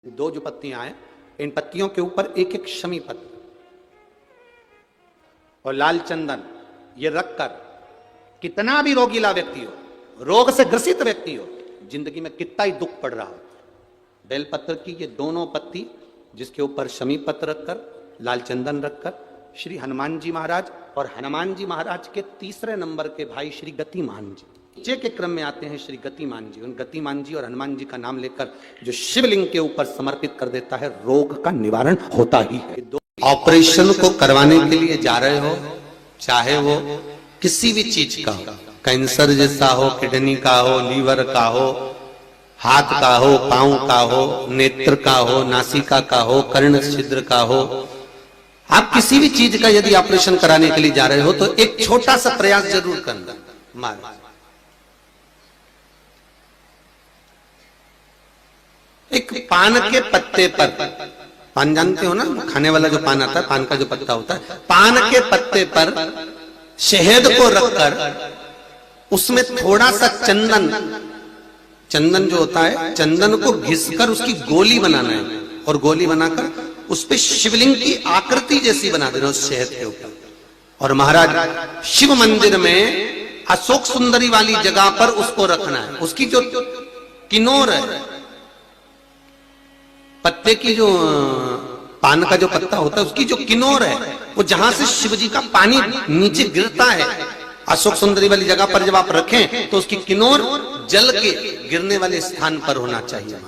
दो जो पत्तियां हैं, इन पत्तियों के ऊपर एक एक शमी पत्र और लाल चंदन ये रखकर कितना भी रोगीला व्यक्ति हो, रोग से ग्रसित व्यक्ति हो, जिंदगी में कितना ही दुख पड़ रहा हो, बेलपत्र की ये दोनों पत्ती जिसके ऊपर शमी पत्र रखकर लाल चंदन रखकर श्री हनुमान जी महाराज और हनुमान जी महाराज के तीसरे नंबर के भाई श्री गतिमान जी नीचे के क्रम में आते हैं। श्री गतिमान जी, उन गतिमान जी और हनुमान जी का नाम लेकर जो शिवलिंग के ऊपर समर्पित कर देता है, रोग का निवारण होता ही है। ऑपरेशन को करवाने के लिए जा रहे हो, चाहे वो किसी भी चीज का हो, कैंसर जैसा हो, किडनी का हो, लीवर का हो, हाथ का हो, पांव का हो, नेत्र का हो, नासिका का हो, कर्ण छिद्र का हो, आप किसी भी चीज का यदि ऑपरेशन कराने के लिए जा रहे हो तो एक छोटा सा प्रयास जरूर करना। मार एक पान के पत्ते पर, पान जानते हो ना, खाने वाला जो पान आता है, पान का जो पत्ता होता है, पान के पत्ते पर शहद को रखकर उसमें थोड़ा सा चंदन, चंदन जो होता है, चंदन को घिसकर उसकी गोली बनाना है और गोली बनाकर उस पे शिवलिंग की आकृति जैसी बना देना उस शहद के ऊपर। और महाराज शिव मंदिर में अशोक सुंदरी वाली जगह पर उसको रखना है। उसकी जो किनोर है, पत्ते की जो पान का जो पत्ता होता है, उसकी जो किनोर है, वो जहां से शिव जी का पानी नीचे गिरता है, अशोक सुंदरी वाली जगह पर जब आप रखें तो उसकी किनोर जल के गिरने वाले स्थान पर होना चाहिए।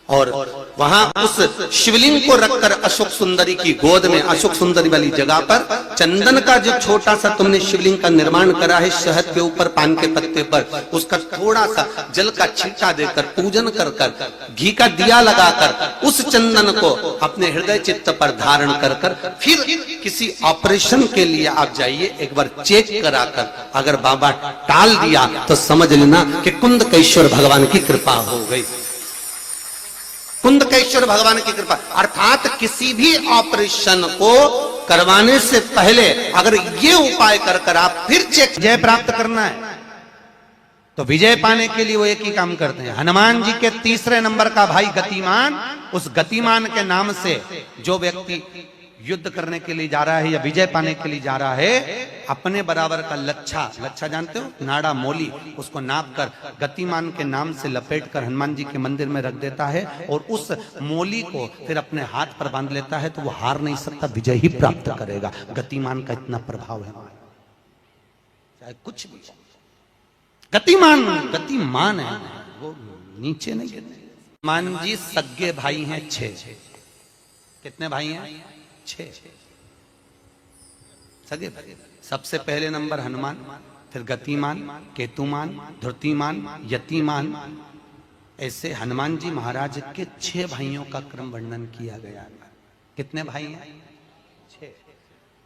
और वहां उस शिवलिंग को रखकर अशोक सुंदरी की गोद में, अशोक सुंदरी वाली जगह पर चंदन का जो छोटा सा तुमने शिवलिंग का निर्माण करा है, शहद के ऊपर पान के पत्ते पर, उसका थोड़ा सा जल का छींटा देकर, पूजन कर कर, घी का दिया लगाकर उस चंदन को अपने हृदय चित्त पर धारण कर कर फिर किसी ऑपरेशन के लिए आप जाइए, एक बार चेक कराकर अगर बाबा टाल दिया तो समझ लेना कि कुंदकेश्वर भगवान की कृपा हो गई। कुंदकेश्वर भगवान की कृपा, अर्थात किसी भी ऑपरेशन को करवाने से पहले अगर ये उपाय कर कर आप फिर चेक विजय प्राप्त करना है तो विजय पाने के लिए वो एक ही काम करते हैं। हनुमान जी के तीसरे नंबर का भाई गतिमान, उस गतिमान के नाम से जो व्यक्ति युद्ध करने के लिए जा रहा है या विजय पाने के लिए जा रहा है, अपने बराबर का लच्छा, लच्छा जानते हो, नाड़ा मोली, उसको नाप कर गतिमान के नाम से लपेट कर हनुमान जी के मंदिर में रख देता है और उस मोली को फिर अपने हाथ पर बांध लेता है तो वो हार नहीं सकता, विजय ही प्राप्त करेगा। गतिमान का इतना प्रभाव है, चाहे कुछ भी। गतिमान गतिमान है, वो नीचे नहीं गिरने। हनुमान जी सगे भाई हैं 6। कितने भाई हैं? 6 सगे भाई। सबसे पहले नंबर हनुमान, फिर गतिमान, केतुमान, धृतिमान, यतिमान, ऐसे हनुमान जी महाराज के 6 भाइयों का क्रम वर्णन किया गया। कितने भाई हैं? 6।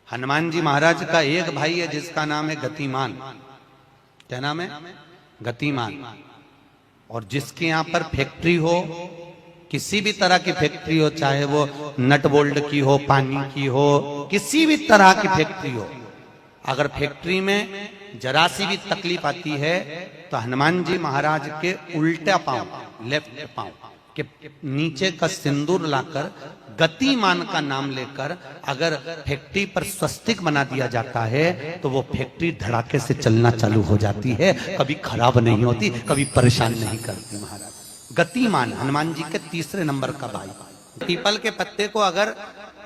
हनुमान जी महाराज का एक भाई है जिसका नाम है गतिमान। क्या नाम है? गतिमान। और जिसके यहां पर फैक्ट्री हो, किसी भी तरह की फैक्ट्री हो, चाहे वो नट बोल्ट की हो, पानी की हो, किसी भी तरह की फैक्ट्री हो, अगर फैक्ट्री में जरा सी भी तकलीफ आती है तो हनुमान जी महाराज के उल्टा पांव, लेफ्ट पांव के नीचे का सिंदूर लाकर गतिमान का नाम लेकर अगर फैक्ट्री पर स्वस्तिक बना दिया जाता है तो वो फैक्ट्री धड़ाके से चलना चालू हो जाती है, कभी खराब नहीं होती, कभी परेशान नहीं करती। महाराज गतिमान हनुमान जी के तीसरे नंबर का भाई। पीपल के पत्ते को अगर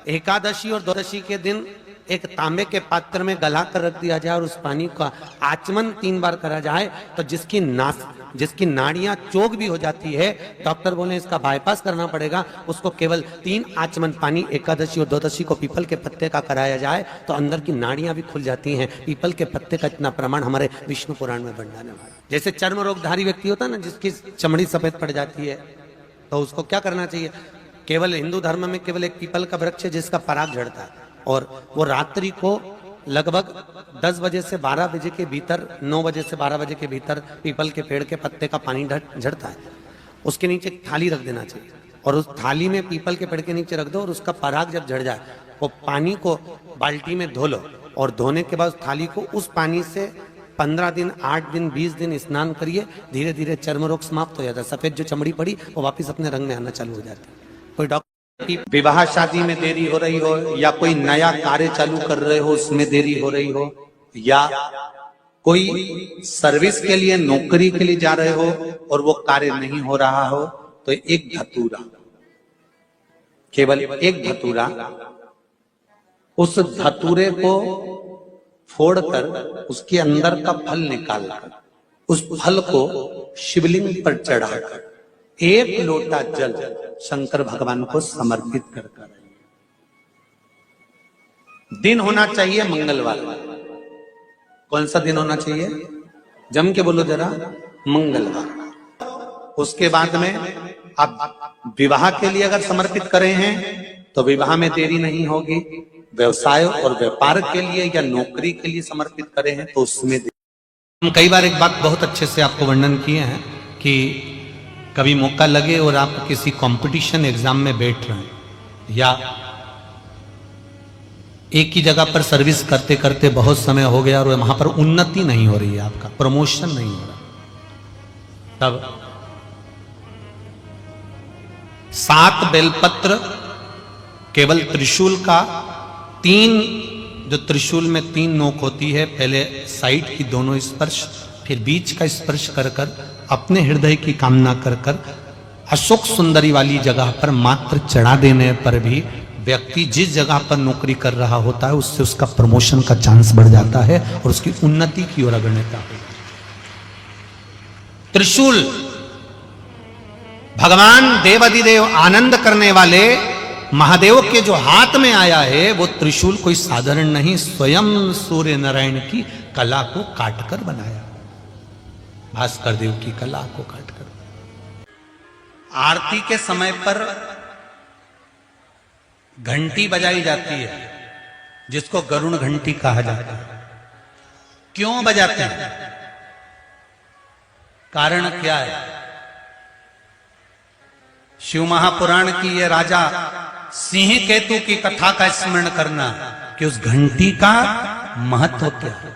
एकादशी और द्वादशी के दिन एक तांबे के पात्र में गला कर रख दिया जाए और उस पानी का आचमन 3 बार करा जाए तो जिसकी नाड़ियां चोक भी हो जाती है, डॉक्टर बोले इसका बाईपास करना पड़ेगा, उसको केवल 3 आचमन पानी एकादशी और द्वादशी को पीपल के पत्ते का कराया जाए तो अंदर की नाड़ियां भी खुल जाती हैं। पीपल के पत्ते का इतना प्रमाण हमारे विष्णु पुराण में वर्णन है। जैसे चर्म रोगधारी व्यक्ति होता है ना, जिसकी चमड़ी सफेद पड़ जाती है, तो उसको क्या करना चाहिए? केवल हिंदू धर्म में केवल एक पीपल का वृक्ष है जिसका पराग झड़ता है और वो रात्रि को लगभग 10 बजे से 12 बजे के भीतर, 9 बजे से 12 बजे के भीतर पीपल के पेड़ के पत्ते का पानी झड़ता है, उसके नीचे थाली रख देना चाहिए और उस थाली में पीपल के पेड़ के नीचे रख दो और उसका पराग जब झड़ जाए वो पानी को बाल्टी में धो लो और धोने के बाद थाली को उस पानी से 15 दिन, 8 दिन, 20 दिन स्नान करिए, धीरे धीरे चर्म रोग समाप्त हो जाता है। सफेद जो चमड़ी पड़ी वो वापस अपने रंग में आना चालू हो जाती है। कोई डॉक्टर की विवाह शादी में देरी हो रही हो, या कोई नया कार्य चालू कर रहे हो उसमें देरी हो रही हो, या कोई सर्विस के लिए नौकरी के लिए जा रहे हो और वो कार्य नहीं हो रहा हो, तो एक धतूरा, केवल एक धतूरा, उस धतूरे को फोड़कर उसके अंदर का फल निकालकर उस फल को शिवलिंग पर चढ़ाकर एक लोटा जल शंकर भगवान को समर्पित कर। दिन होना चाहिए मंगलवार। कौन सा दिन होना चाहिए? जम के बोलो जरा, मंगलवार। उसके बाद में आप विवाह के लिए अगर समर्पित करे हैं तो विवाह में देरी नहीं होगी। व्यवसाय और व्यापार के लिए या नौकरी के लिए समर्पित करे हैं तो उसमें हम कई बार एक बात बहुत अच्छे से आपको वर्णन किए हैं कि कभी मौका लगे और आप किसी कंपटीशन एग्जाम में बैठ रहे हैं, या एक ही जगह पर सर्विस करते करते बहुत समय हो गया और वहां पर उन्नति नहीं हो रही है, आपका प्रमोशन नहीं हो रहा, तब 7 बेलपत्र केवल त्रिशूल का 3, जो त्रिशूल में 3 नोक होती है, पहले साइड की दोनों स्पर्श, फिर बीच का स्पर्श कर कर अपने हृदय की कामना कर कर अशोक सुंदरी वाली जगह पर मात्र चढ़ा देने पर भी व्यक्ति जिस जगह पर नौकरी कर रहा होता है उससे उसका प्रमोशन का चांस बढ़ जाता है और उसकी उन्नति की ओर अग्रसर है। त्रिशूल भगवान देवाधिदेव आनंद करने वाले महादेव के जो हाथ में आया है वो त्रिशूल कोई साधारण नहीं, स्वयं सूर्य नारायण की कला को काटकर बनाया, भास्कर देव की कला को काटकर। आरती के समय पर घंटी बजाई जाती है जिसको गरुड़ घंटी कहा जाता है। क्यों बजाते हैं? कारण क्या है? शिव महापुराण की ये राजा सिंह केतु की कथा का स्मरण करना कि उस घंटी का महत्व क्या है,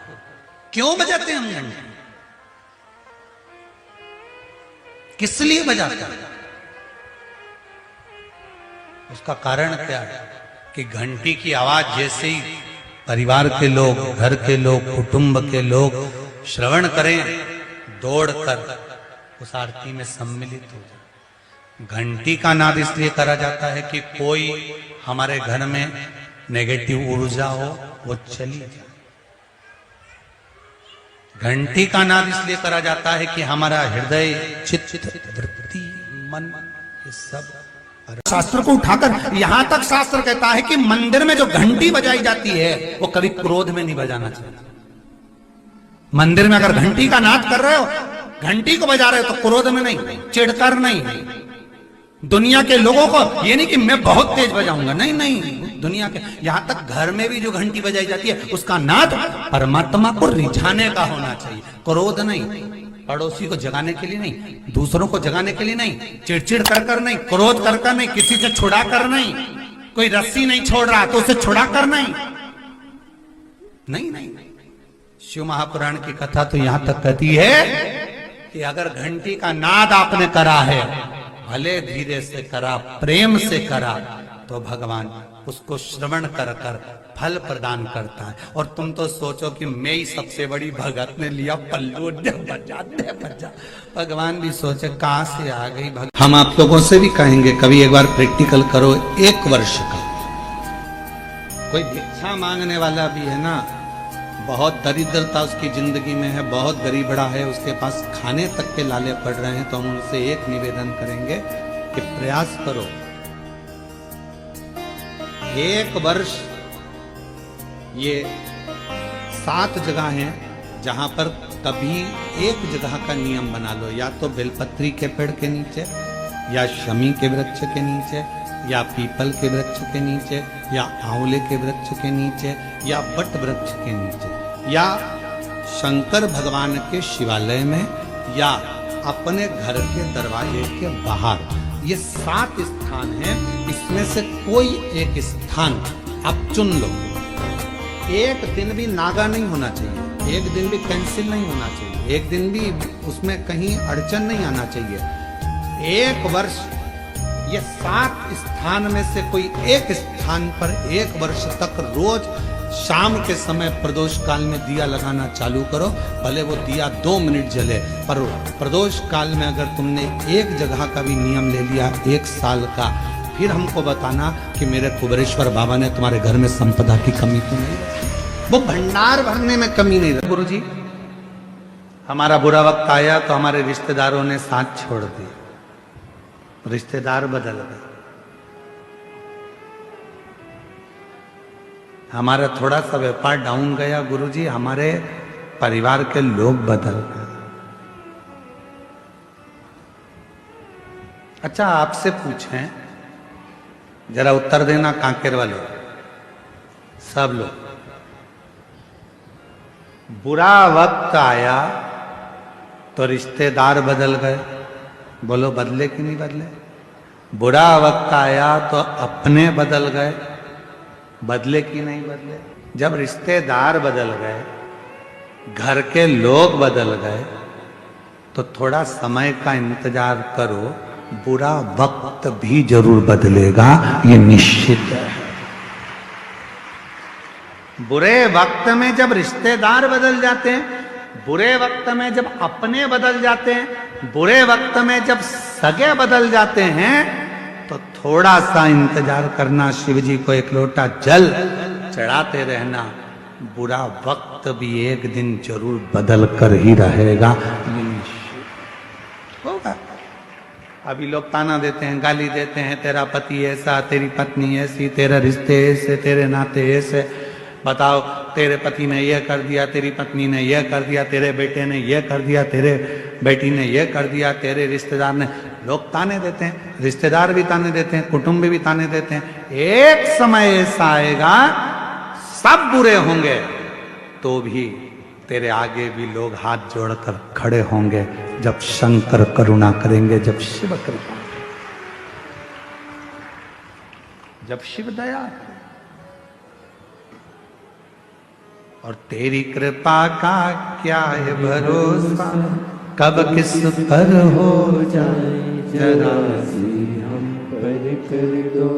क्यों बजाते हैं हम घंटी, किस लिए बजाते हैं? उसका कारण क्या है कि घंटी की आवाज जैसे ही परिवार के लोग, घर के लोग, कुटुंब के लोग श्रवण करें, दौड़कर उस आरती में सम्मिलित हो जाए। घंटी का नाद इसलिए करा जाता है कि कोई हमारे घर में नेगेटिव ऊर्जा हो वो चली जाए। घंटी का नाद इसलिए करा जाता है कि हमारा हृदय, चित्त, वृत्ति, मन, ये सब। शास्त्र को उठाकर यहां तक शास्त्र कहता है कि मंदिर में जो घंटी बजाई जाती है वो कभी क्रोध में नहीं बजाना चाहिए। मंदिर में अगर घंटी का नाद कर रहे हो, घंटी को बजा रहे हो तो क्रोध में नहीं, चिढ़कर नहीं। दुनिया के लोगों को ये नहीं कि मैं बहुत तेज बजाऊंगा, नहीं नहीं, दुनिया के यहां तक घर में भी जो घंटी बजाई जाती है उसका नाद परमात्मा को रिझाने का होना चाहिए, क्रोध नहीं, पड़ोसी को जगाने के लिए नहीं, दूसरों को जगाने के लिए नहीं, चिड़चिड़ कर कर नहीं, क्रोध कर कर नहीं, किसी से छुड़ा कर नहीं, कोई रस्सी नहीं छोड़ रहा तो उसे छुड़ा कर नहीं, नहीं नहीं। शिव महापुराण की कथा तो यहां तक कहती है कि अगर घंटी का नाद आपने करा है, भले धीरे से करा, प्रेम से करा, तो भगवान उसको श्रवण कर कर फल प्रदान करता है। और तुम तो सोचो कि मैं ही सबसे बड़ी भगत ने लिया पल्लू, बजा। भगवान भी सोचे कहां से आ गई भगत। हम आप लोगों से भी कहेंगे कभी एक बार प्रैक्टिकल करो, 1 वर्ष का। कोई भिक्षा मांगने वाला भी है ना, बहुत दरिद्रता उसकी जिंदगी में है, बहुत गरीबड़ा है, उसके पास खाने तक के लाले पड़ रहे हैं, तो हम उनसे एक निवेदन करेंगे कि प्रयास करो, 1 वर्ष ये 7 जगह हैं जहां पर कभी एक जगह का नियम बना लो, या तो बेलपत्री के पेड़ के नीचे, या शमी के वृक्ष के नीचे, या पीपल के वृक्ष के नीचे, या आंवले के वृक्ष के नीचे, या बट वृक्ष के नीचे, या शंकर भगवान के शिवालय में, या अपने घर के दरवाजे के बाहर। ये 7 स्थान हैं, इसमें से कोई एक स्थान आप चुन लो। एक दिन भी नागा नहीं होना चाहिए, एक दिन भी कैंसिल नहीं होना चाहिए, एक दिन भी उसमें कहीं अड़चन नहीं आना चाहिए। 1 वर्ष ये 7 स्थान में से कोई एक स्थान पर 1 वर्ष तक रोज शाम के समय प्रदोष काल में दिया लगाना चालू करो। भले वो दिया 2 मिनट जले, पर प्रदोष काल में अगर तुमने एक जगह का भी नियम ले लिया 1 साल का, फिर हमको बताना कि मेरे कुबेरेश्वर बाबा ने तुम्हारे घर में संपदा की कमी तो नहीं, वो भंडार भरने में कमी नहीं रही। गुरु जी, हमारा बुरा वक्त आया तो हमारे रिश्तेदारों ने साथ छोड़ दिए, रिश्तेदार बदल गए। हमारा थोड़ा सा व्यापार डाउन गया गुरुजी, हमारे परिवार के लोग बदल गए। अच्छा, आपसे पूछें, जरा उत्तर देना कांकेर वाले सब लोग। बुरा वक्त आया तो रिश्तेदार बदल गए, बोलो बदले कि नहीं बदले? बुरा वक्त आया तो अपने बदल गए, बदले कि नहीं बदले? जब रिश्तेदार बदल गए, घर के लोग बदल गए, तो थोड़ा समय का इंतजार करो, बुरा वक्त भी जरूर बदलेगा, ये निश्चित है। बुरे वक्त में जब रिश्तेदार बदल जाते हैं, बुरे वक्त में जब अपने बदल जाते हैं, बुरे वक्त में जब सगे बदल जाते हैं, तो थोड़ा सा इंतजार करना, शिव जी को 1 लोटा जल चढ़ाते रहना, बुरा वक्त भी एक दिन जरूर बदल कर ही रहेगा, होगा। अभी लोग ताना देते हैं, गाली देते हैं, तेरा पति ऐसा, तेरी पत्नी ऐसी, तेरा रिश्ते ऐसे, तेरे नाते ऐसे। बताओ, तेरे पति ने यह कर दिया, तेरी पत्नी ने यह कर दिया, तेरे बेटे ने यह कर दिया, तेरे बेटी ने यह कर दिया, तेरे रिश्तेदार ने। लोग ताने देते हैं, रिश्तेदार भी ताने देते हैं, कुटुंब भी ताने देते हैं। एक समय ऐसा आएगा, सब बुरे होंगे तो भी तेरे आगे भी लोग हाथ जोड़कर खड़े होंगे, जब शंकर करुणा करेंगे, जब शिव कृपा, जब शिव दया। और तेरी कृपा का क्या है भरोसा, कब किस पर हो जाए जरा सी हम पर कर दो।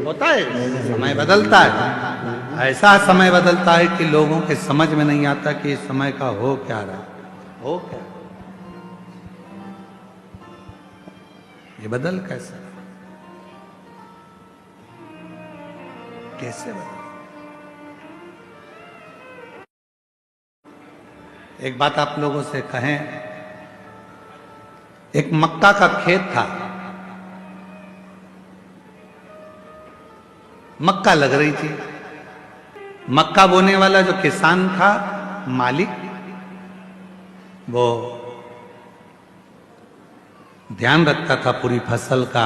होता है, समय बदलता है, ऐसा समय बदलता है कि लोगों के समझ में नहीं आता कि इस समय का हो क्या रहा, हो क्या, ये बदल कैसे, कैसे बदल। एक बात आप लोगों से कहें, एक मक्का का खेत था, मक्का लग रही थी। मक्का बोने वाला जो किसान था, मालिक, वो ध्यान रखता था पूरी फसल का।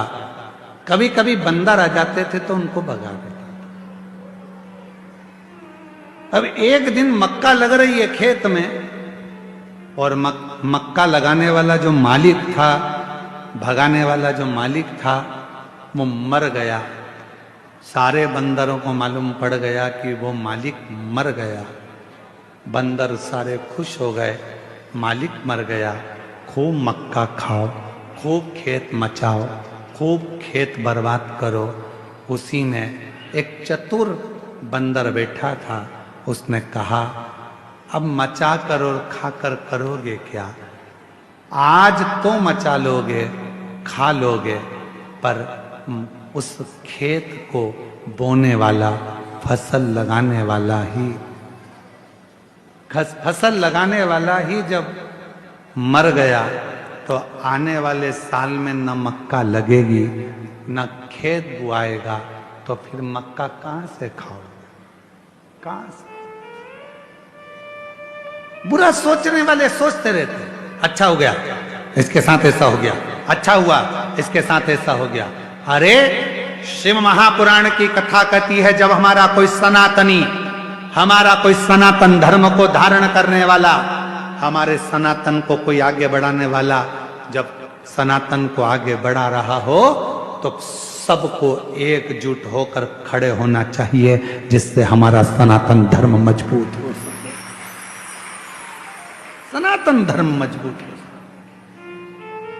कभी कभी बंदर आ जाते थे तो उनको भगा देता। अब एक दिन मक्का लग रही है खेत में, और मक्का लगाने वाला जो मालिक था, भगाने वाला जो मालिक था, वो मर गया। सारे बंदरों को मालूम पड़ गया कि वो मालिक मर गया। बंदर सारे खुश हो गए, मालिक मर गया, खूब मक्का खाओ, खूब खेत मचाओ, खूब खेत बर्बाद करो। उसी में एक चतुर बंदर बैठा था, उसने कहा, अब मचा कर और खाकर करोगे क्या? आज तो मचा लोगे, खा लोगे, पर उस खेत को बोने वाला, फसल लगाने वाला ही, फसल लगाने वाला ही जब मर गया, तो आने वाले साल में न मक्का लगेगी, न खेत बुआएगा, तो फिर मक्का कहां से खाओगे, कहां से? बुरा सोचने वाले सोचते रहते, अच्छा हो गया इसके साथ ऐसा हो गया, अच्छा हुआ इसके साथ ऐसा हो गया। अरे शिव महापुराण की कथा कहती है, जब हमारा कोई सनातनी, हमारा कोई सनातन धर्म को धारण करने वाला, हमारे सनातन को कोई आगे बढ़ाने वाला, जब सनातन को आगे बढ़ा रहा हो, तो सबको एकजुट होकर खड़े होना चाहिए, जिससे हमारा सनातन धर्म मजबूत हो, सनातन धर्म मजबूत हो।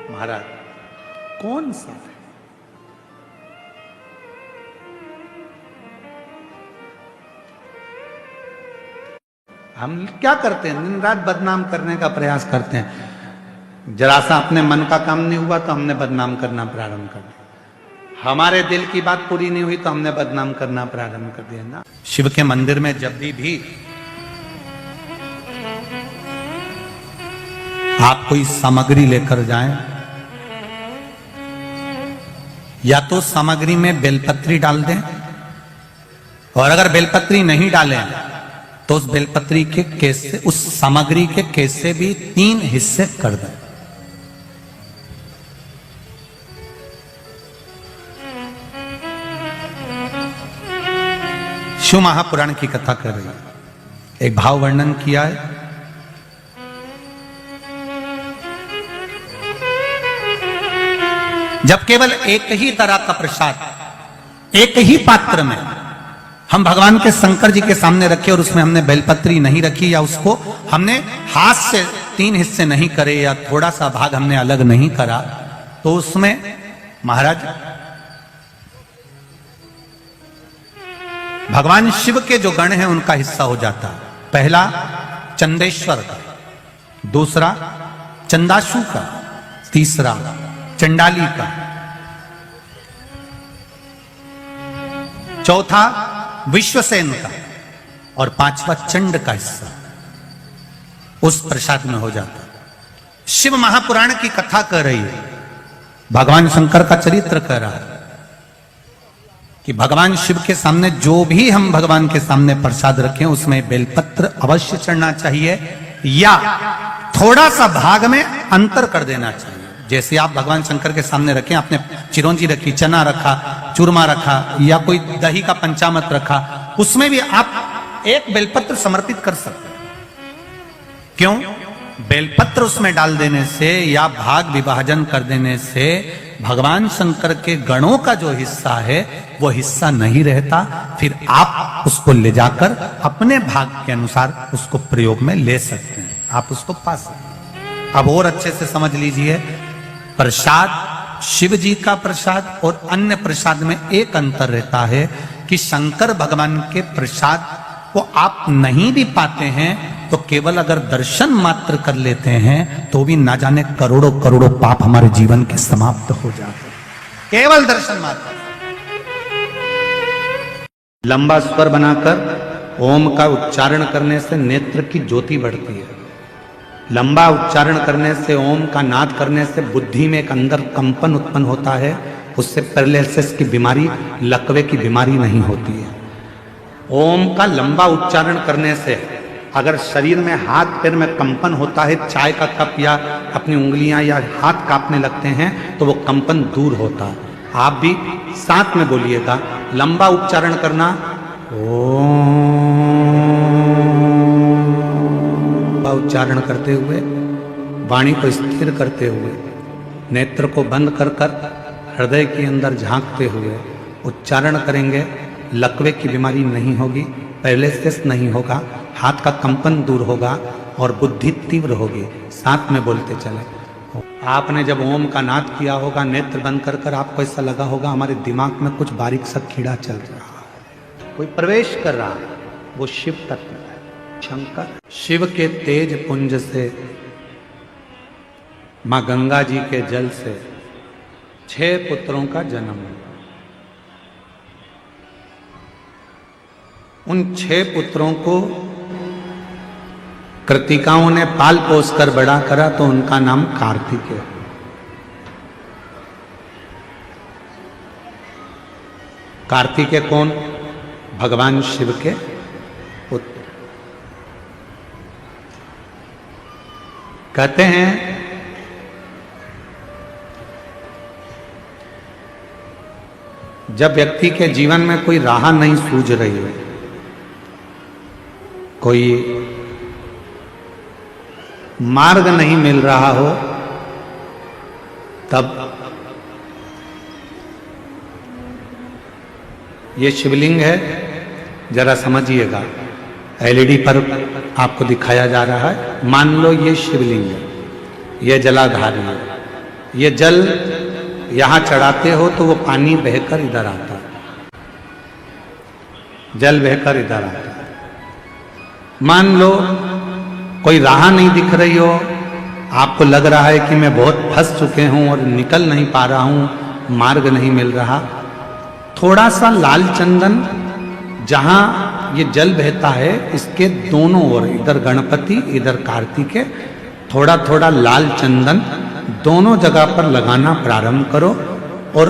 महाराज कौन सा है? हम क्या करते हैं? दिन रात बदनाम करने का प्रयास करते हैं। जरा सा अपने मन का काम नहीं हुआ तो हमने बदनाम करना प्रारंभ कर दिया। हमारे दिल की बात पूरी नहीं हुई तो हमने बदनाम करना प्रारंभ कर दिया ना। शिव के मंदिर में जब भी आप कोई सामग्री लेकर जाएं, या तो सामग्री में बेलपत्री डाल दें, और अगर बेलपत्री नहीं डालें तो उस बेलपत्री के केसे, उस सामग्री के केसे भी 3 हिस्से कर दें। शिव महापुराण की कथा कर रही है, एक भाव वर्णन किया है। जब केवल एक ही तरह का प्रसाद एक ही पात्र में हम भगवान के शंकर जी के सामने रखे और उसमें हमने बेलपत्री नहीं रखी, या उसको हमने हाथ से 3 हिस्से नहीं करे, या थोड़ा सा भाग हमने अलग नहीं करा, तो उसमें महाराज भगवान शिव के जो गण हैं उनका हिस्सा हो जाता है। पहला चंदेश्वर का, दूसरा चंदाशु का, तीसरा चंडाली का, चौथा विश्वसेन का, और 5वां चंड का हिस्सा उस प्रसाद में हो जाता। शिव महापुराण की कथा कर रही है, भगवान शंकर का चरित्र कर रहा है कि भगवान शिव के सामने जो भी हम भगवान के सामने प्रसाद रखें उसमें बेलपत्र अवश्य चढ़ना चाहिए, या थोड़ा सा भाग में अंतर कर देना चाहिए। जैसे आप भगवान शंकर के सामने रखें, आपने चिरौंजी रखी, चना रखा, चूरमा रखा, या कोई दही का पंचामृत रखा, उसमें भी आप एक बेलपत्र समर्पित कर सकते हैं। क्यों? बेलपत्र उसमें डाल देने से या भाग विभाजन कर देने से भगवान शंकर के गणों का जो हिस्सा है वो हिस्सा नहीं रहता, फिर आप उसको ले जाकर अपने भाग के अनुसार उसको प्रयोग में ले सकते हैं, आप उसको पा सकते हैं। अब और अच्छे से समझ लीजिए, प्रसाद शिव जी का प्रसाद और अन्य प्रसाद में एक अंतर रहता है कि शंकर भगवान के प्रसाद को आप नहीं भी पाते हैं तो केवल अगर दर्शन मात्र कर लेते हैं तो भी ना जाने करोड़ों करोड़ों पाप हमारे जीवन के समाप्त हो जाते हैं, केवल दर्शन मात्र। लंबा स्वर बनाकर ओम का उच्चारण करने से नेत्र की ज्योति बढ़ती है। लंबा उच्चारण करने से, ओम का नाद करने से बुद्धि में एक अंदर कंपन उत्पन्न होता है, उससे पैरालिसिस की बीमारी, लकवे की बीमारी नहीं होती है। ओम का लंबा उच्चारण करने से अगर शरीर में हाथ पैर में कंपन होता है, चाय का कप या अपनी उंगलियां या हाथ कांपने लगते हैं तो वो कंपन दूर होता है। आप भी साथ में बोलिएगा, लंबा उच्चारण करना, ओम उच्चारण करते हुए, वाणी को स्थिर करते हुए, नेत्र को बंद कर हृदय के अंदर झांकते हुए उच्चारण करेंगे। लकवे की बीमारी नहीं होगी, पैरालिसिस नहीं होगा, हाथ का कंपन दूर होगा और बुद्धि तीव्र होगी। साथ में बोलते चले। आपने जब ओम का नाद किया होगा, नेत्र बंद कर आपको ऐसा लगा होगा हमारे दिमाग में कुछ बारीक सा कीड़ा चल रहा है, कोई प्रवेश कर रहा है, वो शिव तत्व है। शंकर शिव के तेज पुंज से, मां गंगा जी के जल से 6 पुत्रों का जन्म हुआ। उन 6 पुत्रों को कृतिकाओं ने पाल पोस कर बड़ा करा तो उनका नाम कार्तिकेय। कार्तिकेय कौन? भगवान शिव के पुत्र। कहते हैं जब व्यक्ति के जीवन में कोई राह नहीं सूझ रही हो, कोई मार्ग नहीं मिल रहा हो, तब ये शिवलिंग है, जरा समझिएगा। एलईडी पर आपको दिखाया जा रहा है, मान लो ये शिवलिंग है, ये जलाधार है, ये जल यहां चढ़ाते हो तो वो पानी बहकर इधर आता है, जल बहकर इधर आता है। मान लो कोई राह नहीं दिख रही हो, आपको लग रहा है कि मैं बहुत फंस चुके हूं और निकल नहीं पा रहा हूं, मार्ग नहीं मिल रहा, थोड़ा सा लाल चंदन, जहां ये जल बहता है इसके दोनों ओर, इधर गणपति इधर कार्तिकेय, थोड़ा थोड़ा लाल चंदन दोनों जगह पर लगाना प्रारंभ करो और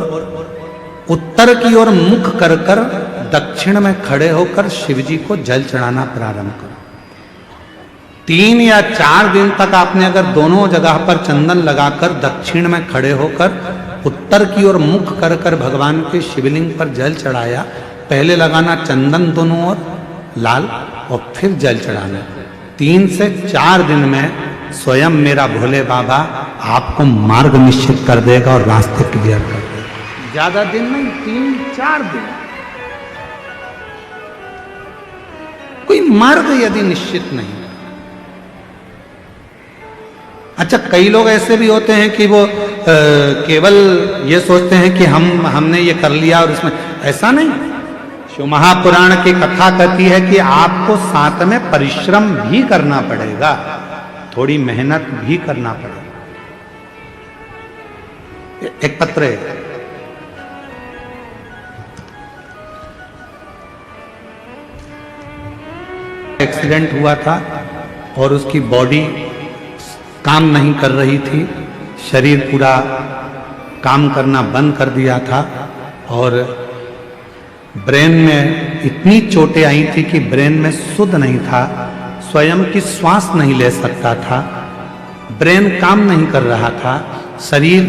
उत्तर की ओर मुख कर कर दक्षिण में खड़े होकर शिव जी को जल चढ़ाना प्रारंभ करो। 3 या 4 दिन तक आपने अगर दोनों जगह पर चंदन लगाकर दक्षिण में खड़े होकर उत्तर की ओर मुख कर कर भगवान के शिवलिंग पर जल चढ़ाया, पहले लगाना चंदन दोनों ओर लाल और फिर जल चढ़ाना, 3 से 4 दिन में स्वयं मेरा भोले बाबा आपको मार्ग निश्चित कर देगा और रास्ते क्लियर कर देगा। ज्यादा दिन नहीं, 3-4 दिन। कोई मार्ग यदि निश्चित नहीं। अच्छा, कई लोग ऐसे भी होते हैं कि वो केवल ये सोचते हैं कि हमने ये कर लिया और इसमें, ऐसा नहीं। शिव महापुराण की कथा कहती है कि आपको साथ में परिश्रम भी करना पड़ेगा, थोड़ी मेहनत भी करना पड़ेगा। एक पत्र है, एक्सीडेंट हुआ था और उसकी बॉडी काम नहीं कर रही थी, शरीर पूरा काम करना बंद कर दिया था और ब्रेन में इतनी चोटें आई थी कि ब्रेन में शुद्ध नहीं था, स्वयं की श्वास नहीं ले सकता था, ब्रेन काम नहीं कर रहा था, शरीर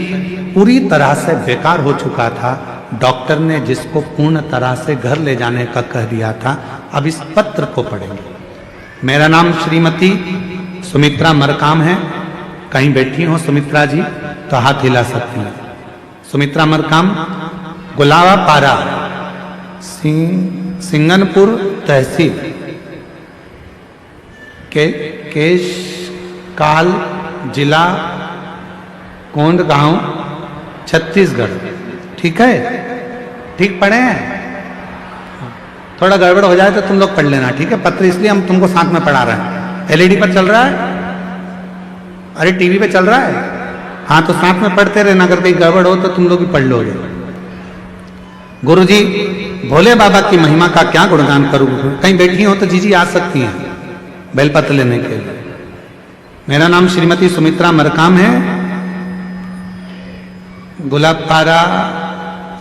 पूरी तरह से बेकार हो चुका था। डॉक्टर ने जिसको पूर्ण तरह से घर ले जाने का कह दिया था। अब इस पत्र को पढ़ेंगे। मेरा नाम श्रीमती सुमित्रा मरकाम है। कहीं बैठी हो सुमित्रा जी तो हाथ हिला सकती हैं। सुमित्रा मरकाम, गुलावा पारा, सिंगनपुर तहसील, केशकाल जिला, कोंडगांव, छत्तीसगढ़। ठीक है, ठीक पढ़े हैं? थोड़ा गड़बड़ हो जाए तो तुम लोग पढ़ लेना, ठीक है? पत्र इसलिए हम तुमको साथ में पढ़ा रहे हैं। एलईडी पर चल रहा है, अरे टीवी पे चल रहा है, हाँ तो साथ में पढ़ते रहना, अगर कहीं गड़बड़ हो तो तुम लोग भी पढ़ लोगे। गुरुजी, भोले बाबा की महिमा का क्या गुणगान करूं? कहीं बैठी हो तो जीजी आ सकती हैं बेलपत्र लेने के लिए। मेरा नाम श्रीमती सुमित्रा मरकाम है, गुलाबपारा,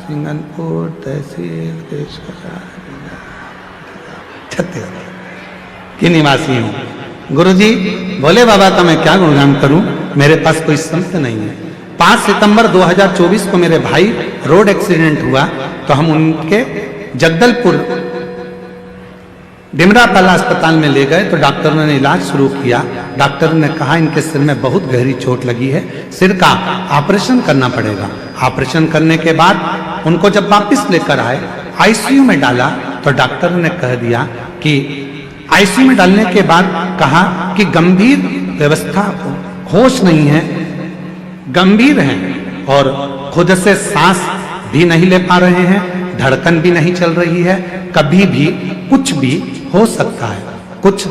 सिंगनपुर तहसील, छत्तीसगढ़ की निवासी हूँ। गुरुजी, भोले बाबा का मैं क्या गुणगान करूं? मेरे पास कोई संत नहीं है। 5 सितंबर 2024 को मेरे भाई रोड एक्सीडेंट हुआ तो हम उनके जगदलपुर डिमरापाला अस्पताल में ले गए तो डॉक्टरों ने इलाज शुरू किया। डॉक्टर ने कहा इनके सिर में बहुत गहरी चोट लगी है, सिर का ऑपरेशन करना पड़ेगा। ऑपरेशन करने के बाद उनको जब वापस लेकर आए, आईसीयू में डाला तो डॉक्टर ने कह दिया कि आईसीयू में डालने के बाद कहा कि गंभीर व्यवस्था, होश नहीं है, गंभीर हैं और खुद से सांस भी नहीं ले पा रहे हैं, धड़कन भी नहीं चल रही है, कभी भी कुछ भी हो सकता है, कुछ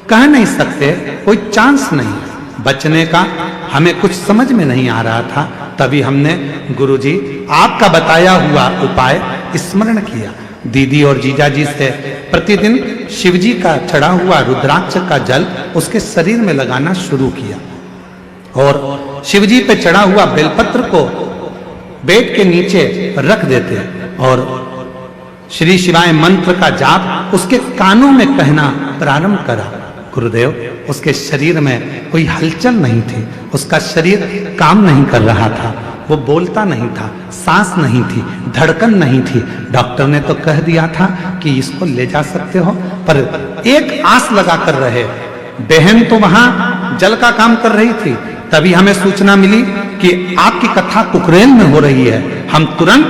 कह नहीं सकते, कोई चांस नहीं बचने का। हमें कुछ समझ में नहीं आ रहा था, तभी हमने गुरुजी आपका बताया हुआ उपाय स्मरण किया। दीदी और जीजा जी से प्रतिदिन शिवजी का चढ़ा हुआ रुद्राक्ष का जल उसके शरीर में लगाना शुरू किया और शिवजी पे चढ़ा हुआ बेलपत्र को बेड के नीचे रख देते और श्री शिवाय मंत्र का जाप उसके कानों में कहना प्रारंभ करा। गुरुदेव, उसके शरीर में कोई हलचल नहीं थी, उसका शरीर काम नहीं कर रहा था, वो बोलता नहीं था, सांस नहीं थी, धड़कन नहीं थी। डॉक्टर ने तो कह दिया था कि इसको ले जा सकते हो, पर एक आस लगा कर रहे। बहन तो वहां जल का काम कर रही थी, तभी हमें सूचना मिली कि आपकी कथा कुकरेल में हो रही है। हम तुरंत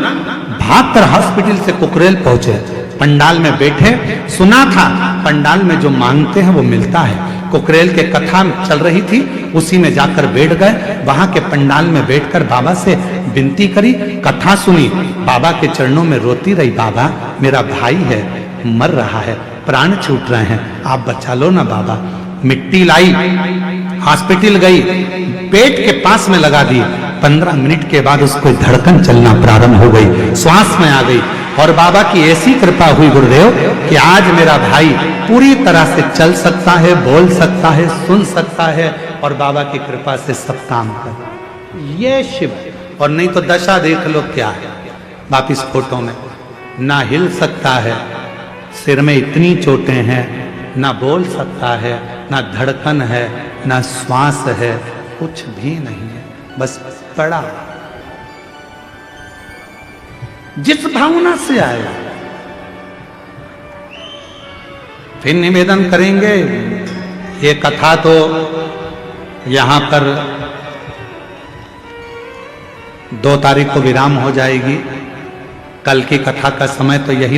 भागकर हॉस्पिटल से कुकरेल पहुंचे, पंडाल में बैठे, सुना था पंडाल में जो मांगते हैं वो मिलता है। कुकरेल के कथा चल रही थी, उसी में जाकर बैठ गए। वहां के पंडाल में बैठकर बाबा से विनती करी, कथा सुनी, बाबा के चरणों में रोती रही, बाबा मेरा भाई है, मर रहा है, प्राण छूट रहे हैं, आप बचा लो ना बाबा। मिट्टी लाई, हॉस्पिटल गई, पेट के पास में लगा दी। 15 मिनट के बाद उसको धड़कन चलना प्रारंभ हो गई, श्वास में आ गई। और बाबा की ऐसी कृपा हुई गुरुदेव कि आज मेरा भाई पूरी तरह से चल सकता है, बोल सकता है, सुन सकता है और बाबा की कृपा से सब काम कर। ये शिव। और नहीं तो दशा देख लो क्या है वापिस फोटो में, ना हिल सकता है, सिर में इतनी चोटें हैं, ना बोल सकता है, ना धड़कन है, ना श्वास है, कुछ भी नहीं है, बस पड़ा। जिस भावना से आया। फिर निवेदन करेंगे, ये कथा तो यहां पर 2 तारीख को विराम हो जाएगी। कल की कथा का समय तो यही